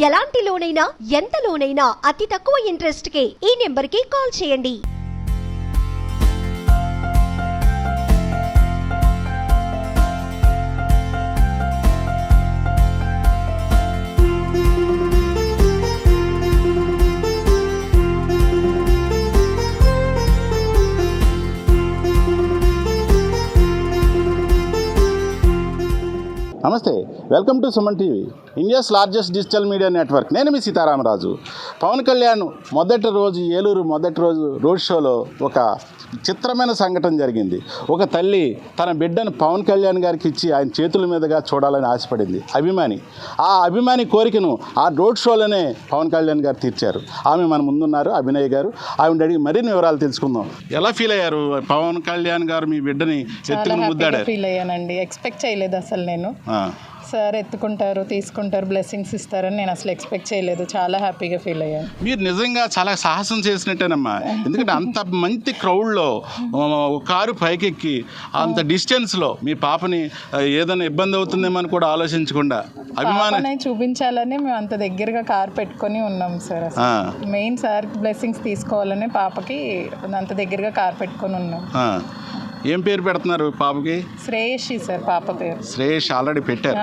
ఎలాంటి లోనైనా ఎంత లోనైనా అతి తక్కువ ఇంట్రెస్ట్ కే ఈ నెంబర్ కి కాల్ చేయండి. నమస్తే, welcome to Suman TV, India's largest digital media network. నేను మీ సీతారామరాజు. పవన్ కళ్యాణ్ మొదటి రోజు ఏలూరు రోడ్ షోలో ఒక చిత్రమైన సంఘటన జరిగింది. ఒక తల్లి తన బిడ్డను పవన్ కళ్యాణ్ గారికి ఇచ్చి ఆయన చేతుల మీదుగా చూడాలని ఆశపడింది. ఆ అభిమాని కోరికను ఆ రోడ్ షోలోనే పవన్ కళ్యాణ్ గారు తీర్చారు. ఆమె మన ముందున్నారు, అభినయ్ గారు. ఆమెను అడిగి మరిన్ని వివరాలు తెలుసుకుందాం. ఎలా ఫీల్ అయ్యారు? పవన్ కళ్యాణ్ గారు మీ బిడ్డని ఎత్తుకుని ముద్దాడారు. ఫీల్ అయ్యానండి. ఎక్స్పెక్ట్ చేయలేదు అసలు నేను. సార్ ఎత్తుకుంటారు, తీసుకుంటారు, బ్లెస్సింగ్స్ ఇస్తారని నేను అసలు ఎక్స్పెక్ట్ చేయలేదు. చాలా హ్యాపీగా ఫీల్ అయ్యాను. మీరు నిజంగా చాలా సాహసం చేసినట్టేనమ్మా. ఎందుకంటే అంత మంచి క్రౌడ్లో కారు పైకెక్కి అంత డిస్టెన్స్లో మీ పాపని ఏదైనా ఇబ్బంది అవుతుందేమో అని కూడా ఆలోచించకుండా అభిమానం చూపించాలని మేము అంత దగ్గరగా కారు పెట్టుకొని ఉన్నాం సార్. మెయిన్ సార్ బ్లెస్సింగ్స్ తీసుకోవాలని పాపకి అంత దగ్గరగా కారు పెట్టుకొని ఉన్నాం. ఏం పేరు పెడుతున్నారు పాపకి? శ్రేయషి సార్ పాప పేరు. శ్రేయష్ ఆల్రెడీ పెట్టారు.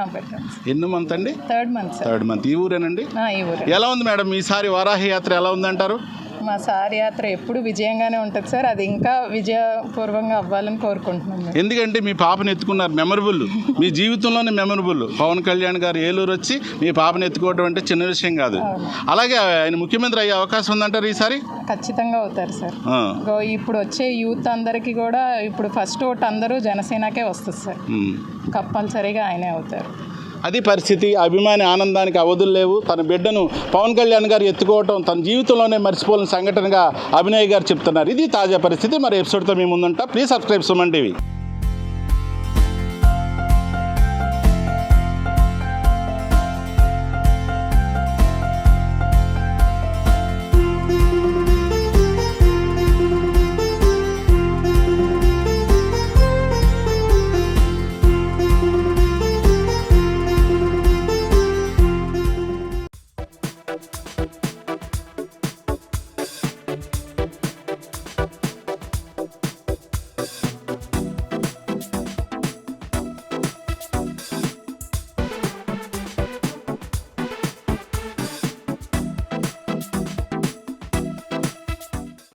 ఎన్ని మంత్ అండి? Third month. ఈ ఊరేనండి? ఈ ఊరే. ఎలా ఉంది మేడం ఈసారి వారాహి యాత్ర ఎలా ఉందంటారు? మా సార్ యాత్ర ఎప్పుడు విజయంగానే ఉంటుంది సార్. అది ఇంకా విజయపూర్వంగా అవ్వాలని కోరుకుంటున్నాం. ఎందుకంటే మీ పాపని ఎత్తుకున్నారు, మెమరబుల్, మీ జీవితంలోనే మెమరబుల్. పవన్ కళ్యాణ్ గారు ఏలూరు వచ్చి మీ పాపని ఎత్తుకోవడం అంటే చిన్న విషయం కాదు. అలాగే ఆయన ముఖ్యమంత్రి అయ్యే అవకాశం ఉందంటారు ఈసారి? ఖచ్చితంగా అవుతారు సార్. ఇప్పుడు వచ్చే యూత్ అందరికీ కూడా ఇప్పుడు ఫస్ట్ ఓట్ అందరూ జనసేనకే వస్తుంది సార్. కంపల్సరీగా ఆయనే అవుతారు. అది పరిస్థితి. అభిమాని ఆనందానికి అవధులు లేవు. తన బిడ్డను పవన్ కళ్యాణ్ గారు ఎత్తుకోవటం తన జీవితంలోనే మర్చిపోలేని సంఘటనగా అభినయ్ గారు చెప్తున్నారు. ఇది తాజా పరిస్థితి. మరి ఎపిసోడ్తో మీ ముందుంటా. Please subscribe Suman TV.